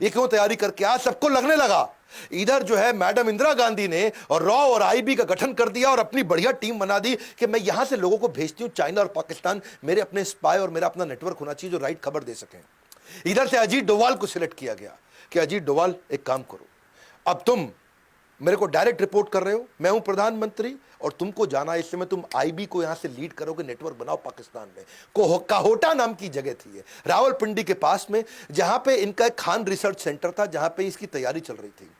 ये क्यों तैयारी करके आज सबको लगने लगा इधर जो है मैडम इंदिरा गांधी ने और रॉ और आईबी का गठन कर दिया और अपनी बढ़िया टीम बना दी कि मैं यहां से लोगों को भेजती हूं चाइना और पाकिस्तान, मेरे अपने स्पाई और मेरा अपना नेटवर्क होना चाहिए जो राइट खबर दे सकें। इधर से अजीत डोवाल को सिलेक्ट किया गया कि अजीत डोवाल एक काम करो, अब तुम मेरे को डायरेक्ट रिपोर्ट कर रहे हो, मैं हूं प्रधानमंत्री और तुमको जाना है, इस समय तुम आईबी को यहां से लीड करोगे, नेटवर्क बनाओ पाकिस्तान में। काहोटा नाम की जगह थी ये रावलपिंडी के पास में, जहां पे इनका एक खान रिसर्च सेंटर था, जहां पे इसकी तैयारी चल रही थी।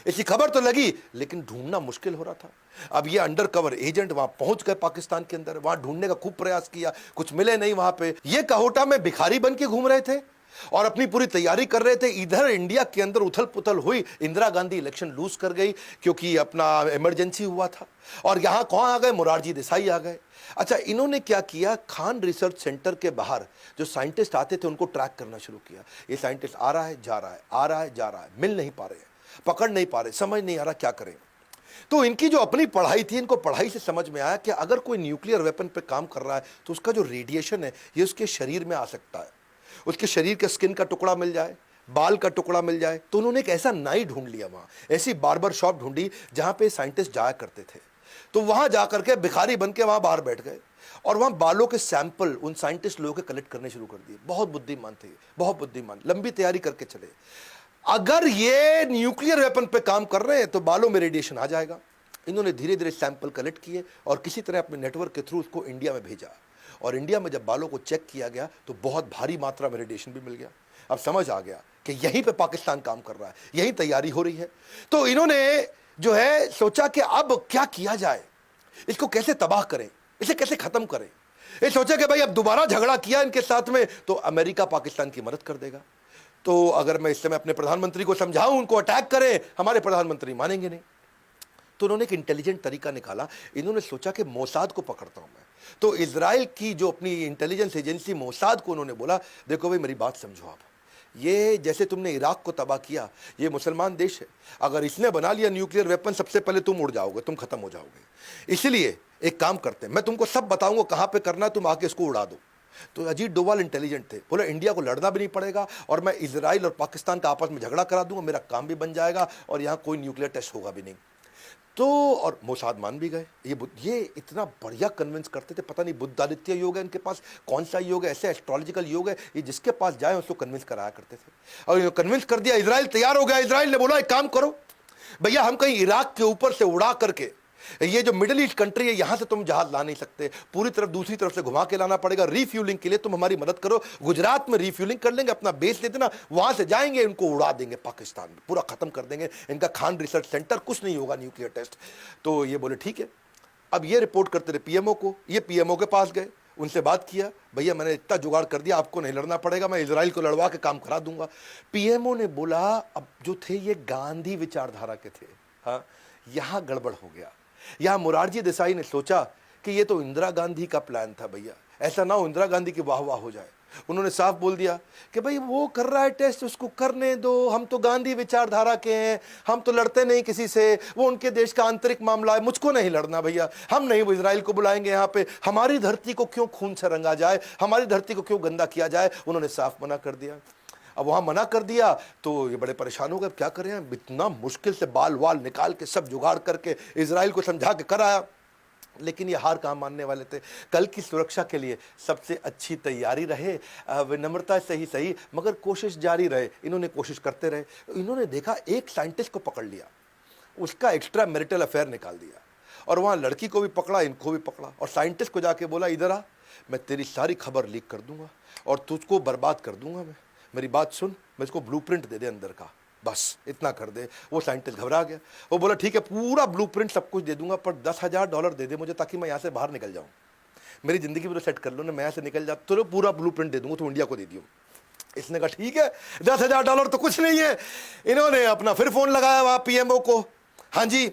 इसकी खबर तो लगी लेकिन ढूंढना मुश्किल हो रहा था। अब ये अंडर कवर एजेंट वहां पहुंच गए पाकिस्तान के अंदर, वहां ढूंढने का खूब प्रयास किया, कुछ मिले नहीं वहां पे। ये काहोटा में भिखारी बन के घूम रहे थे और अपनी पूरी तैयारी कर रहे थे। इधर इंडिया के अंदर उथल पुथल हुई, इंदिरा गांधी इलेक्शन लूज कर गई क्योंकि अपना इमरजेंसी हुआ था। और यहां कौन आ गए? मोरारजी देसाई आ गए। अच्छा, इन्होंने क्या किया, खान रिसर्च सेंटर के बाहर जो साइंटिस्ट आते थे उनको ट्रैक करना शुरू किया। ये साइंटिस्ट आ रहा है जा रहा है, आ रहा है जा रहा है, मिल नहीं पा रहे हैं, पकड़ नहीं पा रहे, समझ नहीं आ रहा क्या करें। तो इनकी जो अपनी पढ़ाई थी, इनको पढ़ाई से समझ में आया कि अगर कोई न्यूक्लियर वेपन पे काम कर रहा है तो उसका जो रेडिएशन है ये उसके शरीर में आ सकता है, उसके शरीर के स्किन का टुकड़ा मिल जाए, बाल का टुकड़ा मिल जाए। तो उन्होंने एक ऐसा नाई ढूंढ लिया, वहां ऐसी बार्बर शॉप ढूंढी जहां पे साइंटिस्ट जाया करते थे। तो वहां जाकर के भिखारी बन के वहां बाहर बैठ गए और वहां बालों के सैंपल उन साइंटिस्ट लोगों के कलेक्ट करने शुरू कर दिए। बहुत बुद्धिमान थे, बहुत बुद्धिमान, लंबी तैयारी करके चले। अगर ये न्यूक्लियर वेपन पे काम कर रहे हैं तो बालों में रेडिएशन आ जाएगा। इन्होंने धीरे धीरे सैंपल कलेक्ट किए और किसी तरह अपने नेटवर्क के थ्रू उसको इंडिया में भेजा। और इंडिया में जब बालों को चेक किया गया तो बहुत भारी मात्रा में रेडिएशन भी मिल गया। अब समझ आ गया कि यहीं पे पाकिस्तान काम कर रहा है, यहीं तैयारी हो रही है। तो इन्होंने जो है सोचा कि अब क्या किया जाए, इसको कैसे तबाह करें, इसे कैसे खत्म करें। ये सोचा कि भाई अब दोबारा झगड़ा किया इनके साथ में तो अमेरिका पाकिस्तान की मदद कर देगा। तो अगर मैं इस समय अपने प्रधानमंत्री को समझाऊं उनको अटैक करें, हमारे प्रधानमंत्री मानेंगे नहीं। तो उन्होंने एक इंटेलिजेंट तरीका निकाला। इन्होंने सोचा कि मोसाद को पकड़ता हूं मैं। तो इजराइल की जो अपनी इंटेलिजेंस एजेंसी मोसाद को उन्होंने बोला, देखो भाई मेरी बात समझो आप, ये जैसे तुमने इराक को तबाह किया, ये मुसलमान देश है, अगर इसने बना लिया न्यूक्लियर वेपन सबसे पहले तुम उड़ जाओगे, तुम खत्म हो जाओगे। इसलिए एक काम करते हैं, मैं तुमको सब बताऊंगा कहां पे करना, तुम आके इसको उड़ा दो। तो अजीत डोवाल इंटेलिजेंट थे, बोले इंडिया को लड़ना भी नहीं पड़ेगा और मैं इजराइल और पाकिस्तान का आपस में झगड़ा करा दूंगा, मेरा काम भी बन जाएगा और यहां कोई न्यूक्लियर टेस्ट होगा भी नहीं। तो और मोसाद मान भी गए। ये इतना बढ़िया कन्विंस करते थे, पता नहीं बुद्धादित्य योग है इनके पास, कौन सा योग है, ऐसे एस्ट्रोलॉजिकल योग है, ये जिसके पास जाए उसको कन्विंस कराया करते थे। और कन्विंस कर दिया, इजराइल तैयार हो गया। इजराइल ने बोला एक काम करो भैया, हम कहीं इराक के ऊपर से उड़ा करके, ये जो मिडिल ईस्ट कंट्री है यहां से तुम जहाज ला नहीं सकते, पूरी तरफ दूसरी तरफ से घुमा के लाना पड़ेगा। रीफ्यूलिंग के लिए तुम हमारी मदद करो, गुजरात में रीफ्यूलिंग कर लेंगे, अपना बेस दे देना, वहां से जाएंगे, इनको उड़ा देंगे पाकिस्तान में, पूरा खत्म कर देंगे इनका खान रिसर्च सेंटर, कुछ नहीं होगा न्यूक्लियर टेस्ट। तो ये बोले ठीक है। अब ये रिपोर्ट करते रहे पीएमओ को, ये पीएमओ के पास गए, उनसे बात किया, भैया मैंने इतना जुगाड़ कर दिया, आपको नहीं लड़ना पड़ेगा, मैं इजराइल को लड़वा के काम करा दूंगा। पीएमओ ने बोला, अब जो थे ये गांधी विचारधारा के थे, हाँ यहां गड़बड़ हो गया। यहां मोरारजी देसाई ने सोचा कि ये तो इंदिरा गांधी का प्लान था भैया, ऐसा ना हो इंदिरा गांधी की वाह वाह हो जाए। उन्होंने साफ बोल दिया कि भाई वो कर रहा है टेस्ट, उसको करने दो, हम तो गांधी विचारधारा के हैं, हम तो लड़ते नहीं किसी से, वो उनके देश का आंतरिक मामला है, मुझको नहीं लड़ना भैया, हम नहीं वो इजराइल को बुलाएंगे यहाँ पे, हमारी धरती को क्यों खून से रंगा जाए, हमारी धरती को क्यों गंदा किया जाए। उन्होंने साफ मना कर दिया। अब वहां मना कर दिया तो ये बड़े परेशान हो गए, क्या करें, इतना मुश्किल से बाल वाल निकाल के सब जुगाड़ करके इजराइल को समझा के कराया, लेकिन ये हार कहाँ मानने वाले थे। कल की सुरक्षा के लिए सबसे अच्छी तैयारी रहे, विनम्रता सही सही मगर कोशिश जारी रहे। इन्होंने कोशिश करते रहे। इन्होंने देखा एक साइंटिस्ट को पकड़ लिया, उसका एक्स्ट्रा मैरिटल अफेयर निकाल दिया और वहाँ लड़की को भी पकड़ा, इनको भी पकड़ा और साइंटिस्ट को जाके बोला इधर आ, मैं तेरी सारी खबर लीक कर दूंगा और तुझको बर्बाद कर दूंगा, मैं मेरी बात सुन, मैं इसको ब्लूप्रिंट दे दे अंदर का, बस इतना कर दे। वो साइंटिस्ट घबरा गया, वो बोला ठीक है पूरा ब्लूप्रिंट सब कुछ दे दूंगा पर $10,000 दे दे मुझे ताकि मैं यहाँ से बाहर निकल जाऊँ, मेरी जिंदगी पूरा सेट कर लो ना, मैं यहाँ से निकल जा तो पूरा ब्लूप्रिंट दे दूंगा, तो इंडिया को दे दियो। इसने कहा ठीक है, $10,000 तो कुछ नहीं है। इन्होंने अपना फिर फोन लगाया वहाँ पीएमओ को, हाँ जी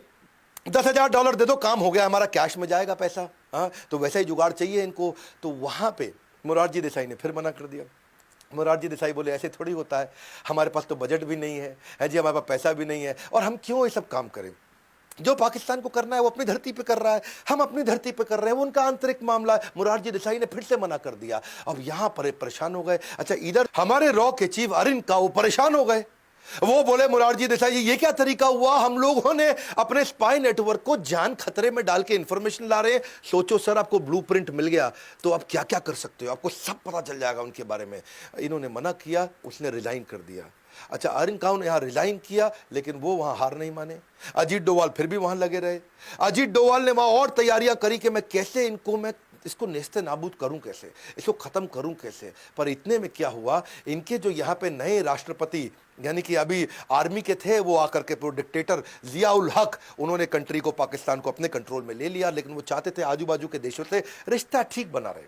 $10,000 दे दो, काम हो गया हमारा, कैश में जाएगा पैसा, हाँ तो वैसा ही जुगाड़ चाहिए इनको। तो वहाँ पे मोरारजी देसाई ने फिर मना कर दिया। मोरारजी देसाई बोले ऐसे थोड़ी होता है, हमारे पास तो बजट भी नहीं है जी, हमारे पास पैसा भी नहीं है और हम क्यों ये सब काम करें, जो पाकिस्तान को करना है वो अपनी धरती पे कर रहा है, हम अपनी धरती पे कर रहे हैं, वो उनका आंतरिक मामला है। मोरारजी देसाई ने फिर से मना कर दिया। अब यहां पर परेशान हो गए। अच्छा, इधर हमारे रॉ के चीफ अरिन का वो परेशान हो गए वो बोले मुरारजी देसाई जी, ये क्या तरीका हुआ, हम लोगों ने अपने स्पाई नेटवर्क को जान खतरे में डाल के इंफॉर्मेशन ला रहे हैं। सोचो सर, आपको ब्लूप्रिंट मिल गया तो आप क्या क्या कर सकते हो, आपको सब पता चल जाएगा उनके बारे में। इन्होंने मना किया, उसने रिजाइन कर दिया। अच्छा, अरिन काउ ने यहां रिजाइन किया, लेकिन वो वहां हार नहीं माने। अजीत डोवाल फिर भी वहां लगे रहे। अजीत डोवाल ने वहां और तैयारियां करी कि मैं कैसे मैं इसको नेस्ते नाबूद करूं, कैसे इसको खत्म करूं कैसे। पर इतने में क्या हुआ, इनके जो यहां पे नए राष्ट्रपति यानी कि अभी आर्मी के थे, वो आकर के प्रो डिक्टेटर जिया उल हक, उन्होंने कंट्री को, पाकिस्तान को अपने कंट्रोल में ले लिया। लेकिन वो चाहते थे आजू बाजू के देशों से रिश्ता ठीक बना रहे,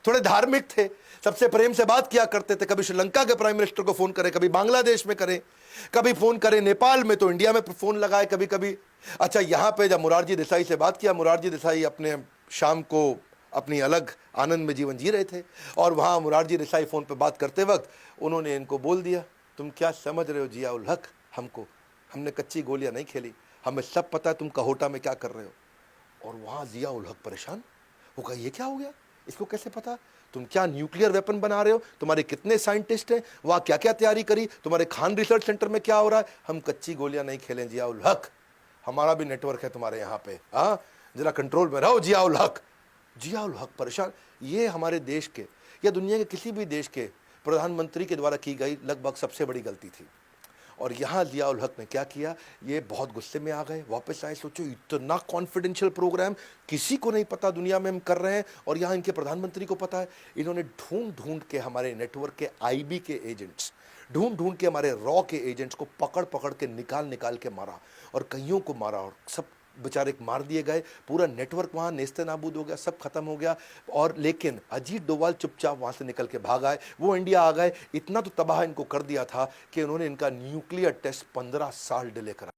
थोड़े धार्मिक थे, सबसे प्रेम से बात किया करते थे। कभी श्रीलंका के प्राइम मिनिस्टर को फोन करें, कभी बांग्लादेश में करें, कभी फोन करें नेपाल में, तो इंडिया में फोन लगाए कभी कभी। अच्छा, यहां पे जब मुरारजी देसाई से बात किया, मुरारजी देसाई अपने शाम को अपनी अलग आनंद में जीवन जी रहे थे, और वहां मुरारजी देसाई फोन पे बात करते वक्त उन्होंने इनको बोल दिया, तुम क्या समझ रहे हो जिया उल हक, हमने कच्ची गोलियां नहीं खेली, हमें सब पता है तुम कहोटा में क्या कर रहे हो। और वहां जिया उल हक परेशान, वो कहा ये क्या हो गया, इसको कैसे पता, तुम क्या न्यूक्लियर वेपन बना रहे हो, तुम्हारे कितने साइंटिस्ट हैं, वहां क्या क्या तैयारी करी, तुम्हारे खान रिसर्च सेंटर में क्या हो रहा है। हम कच्ची गोलियां नहीं खेलें जिया उल हक, हमारा भी नेटवर्क है तुम्हारे यहाँ पे, हाँ जरा कंट्रोल में रहो जिया उल हक। जिया उल हक परेशान। ये हमारे देश के या दुनिया के किसी भी देश के प्रधानमंत्री के द्वारा की गई लगभग सबसे बड़ी गलती थी। और यहाँ जिया उल हक ने क्या किया, ये बहुत गुस्से में आ गए, वापस आए। सोचो, इतना कॉन्फिडेंशियल प्रोग्राम किसी को नहीं पता दुनिया में हम कर रहे हैं, और यहाँ इनके प्रधानमंत्री को पता है। इन्होंने ढूंढ ढूंढ के हमारे नेटवर्क के आईबी के एजेंट्स, ढूंढ ढूंढ के हमारे रॉ के एजेंट्स को पकड़ पकड़ के निकाल के मारा, और कईयों को मारा, और सब बेचारे मार दिए गए। पूरा नेटवर्क वहां नेस्ते नाबूद हो गया, सब खत्म हो गया। और लेकिन अजीत डोवाल चुपचाप वहां से निकल के भाग आए, वो इंडिया आ गए। इतना तो तबाह इनको कर दिया था कि उन्होंने इनका न्यूक्लियर टेस्ट 15 साल डिले करा।